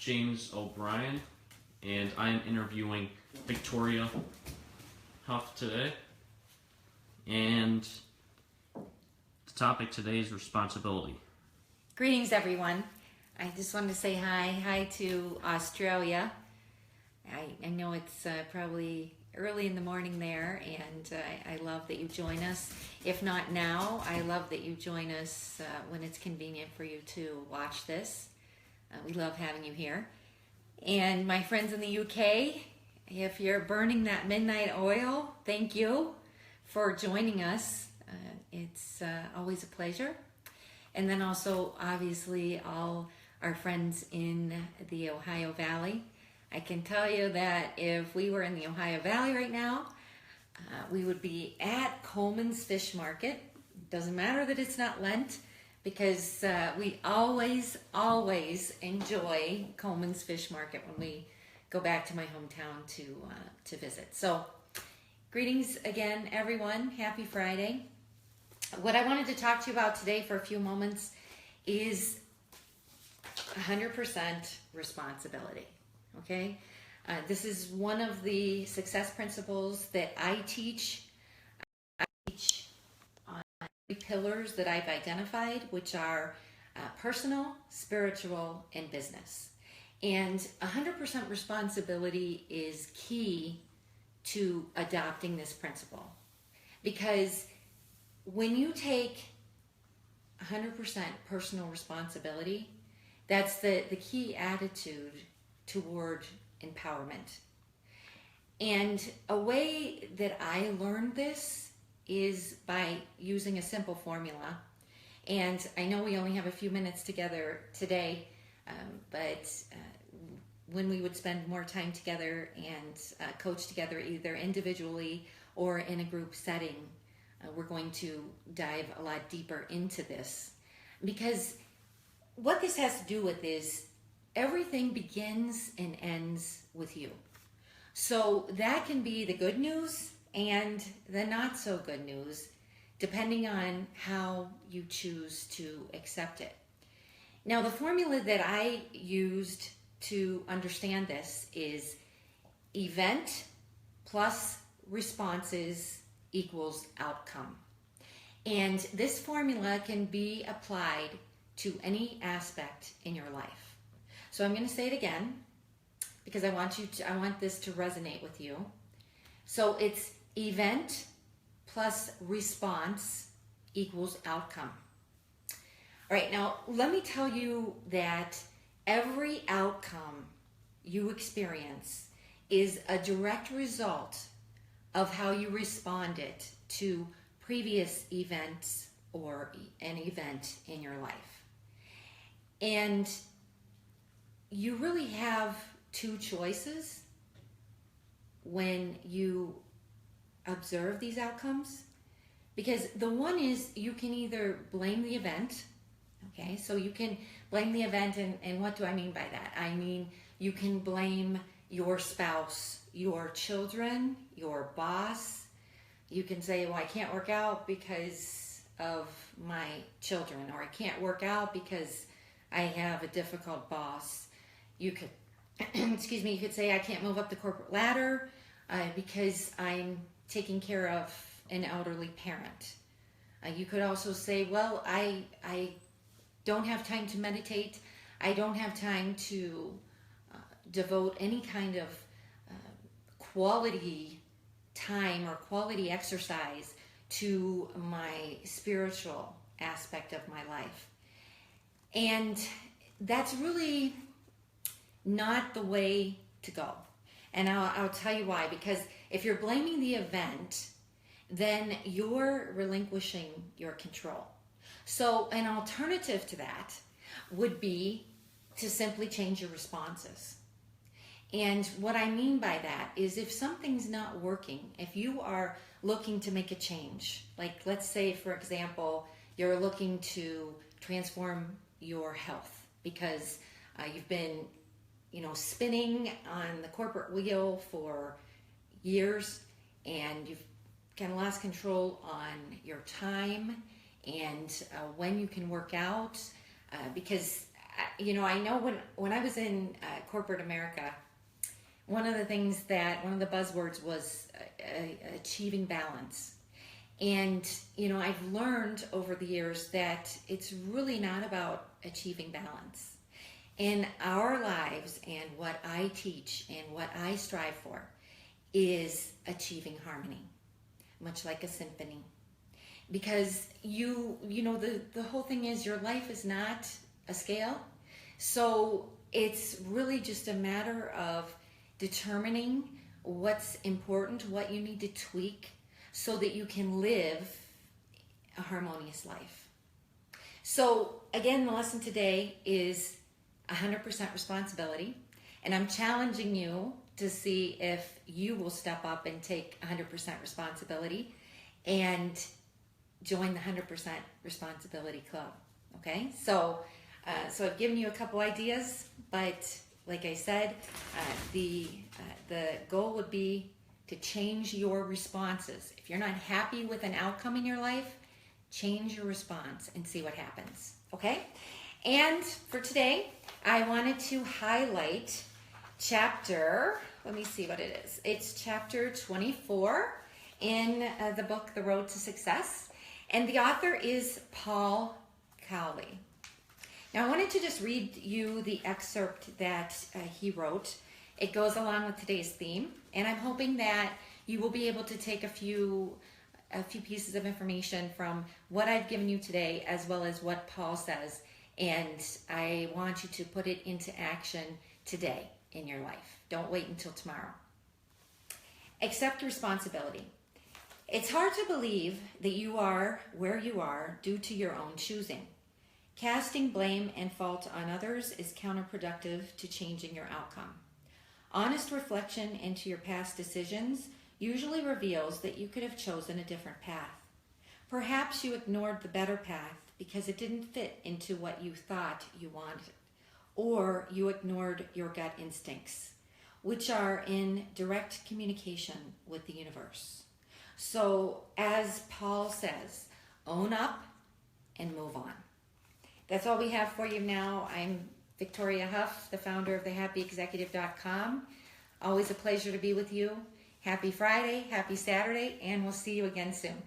James O'Brien, and I am interviewing Victoria Huff today. And the topic today is responsibility. Greetings, everyone. I just wanted to say hi to Australia. I know it's probably early in the morning there, and I love that you join us. If not now, I love that you join us when it's convenient for you to watch this. We love having you here. And my friends in the UK, if you're burning that midnight oil, thank you for joining us. It's always a pleasure. And then also, obviously, all our friends in the Ohio Valley. I can tell you that if we were in the Ohio Valley right now, we would be at Coleman's Fish Market. Doesn't matter that it's not Lent, because we always enjoy Coleman's Fish Market when we go back to my hometown to visit. So, greetings again, everyone. Happy Friday. What I wanted to talk to you about today for a few moments is 100% responsibility. Okay? This is one of the success principles that I teach. I teach on 3 pillars that I've identified, which are personal, spiritual, and business. And 100% responsibility is key to adopting this principle. Because when you take 100% personal responsibility, that's the key attitude toward empowerment. And a way that I learned this is by using a simple formula. And I know we only have a few minutes together today, but when we would spend more time together and coach together, either individually or in a group setting, we're going to dive a lot deeper into this. Because what this has to do with is everything begins and ends with you. So that can be the good news and the not so good news, depending on how you choose to accept it. Now, the formula that I used to understand this is event plus responses equals outcome. And this formula can be applied to any aspect in your life. So I'm going to say it again because I want this to resonate with you. So it's event plus response equals outcome. All right, now let me tell you that every outcome you experience is a direct result of how you responded to previous events or an event in your life. And you really have 2 choices when you observe these outcomes, because the one is you can either blame the event. Okay, so you can blame the event, and what do I mean by that? I mean, you can blame your spouse, your children, your boss. You can say, well, I can't work out because of my children, or I can't work out because I have a difficult boss. You could, you could say, I can't move up the corporate ladder because I'm taking care of an elderly parent. You could also say, well, I don't have time to meditate. I don't have time to devote any kind of quality time or quality exercise to my spiritual aspect of my life. And that's really not the way to go. And I'll tell you why. Because if you're blaming the event, then you're relinquishing your control. So an alternative to that would be to simply change your responses. And what I mean by that is if something's not working, if you are looking to make a change, like let's say, for example, you're looking to transform your health because you've been spinning on the corporate wheel for years and you've kind of lost control on your time and when you can work out because I know when I was in corporate America, one of the buzzwords was achieving balance. And, I've learned over the years that it's really not about achieving balance. In our lives, and what I teach and what I strive for is achieving harmony, much like a symphony. Because the whole thing is your life is not a scale. So it's really just a matter of determining what's important, what you need to tweak so that you can live a harmonious life. So again, the lesson today is 100% responsibility. And I'm challenging you to see if you will step up and take 100% responsibility and join the 100% responsibility club. Okay? So I've given you a couple ideas, but like I said, the goal would be to change your responses. If you're not happy with an outcome in your life, change your response and see what happens. Okay? And for today, I wanted to highlight chapter, let me see what it is. It's chapter 24 in the book, The Road to Success. And the author is Paul Cowley. Now, I wanted to just read you the excerpt that he wrote. It goes along with today's theme, and I'm hoping that you will be able to take a few pieces of information from what I've given you today, as well as what Paul says, and I want you to put it into action today in your life. Don't wait until tomorrow. Accept responsibility. It's hard to believe that you are where you are due to your own choosing. Casting blame and fault on others is counterproductive to changing your outcome. Honest reflection into your past decisions usually reveals that you could have chosen a different path. Perhaps you ignored the better path because it didn't fit into what you thought you wanted, or you ignored your gut instincts, which are in direct communication with the universe. So, as Paul says, own up and move on. That's all we have for you now. I'm Victoria Huff, the founder of thehappyexecutive.com. Always a pleasure to be with you. Happy Friday, happy Saturday, and we'll see you again soon.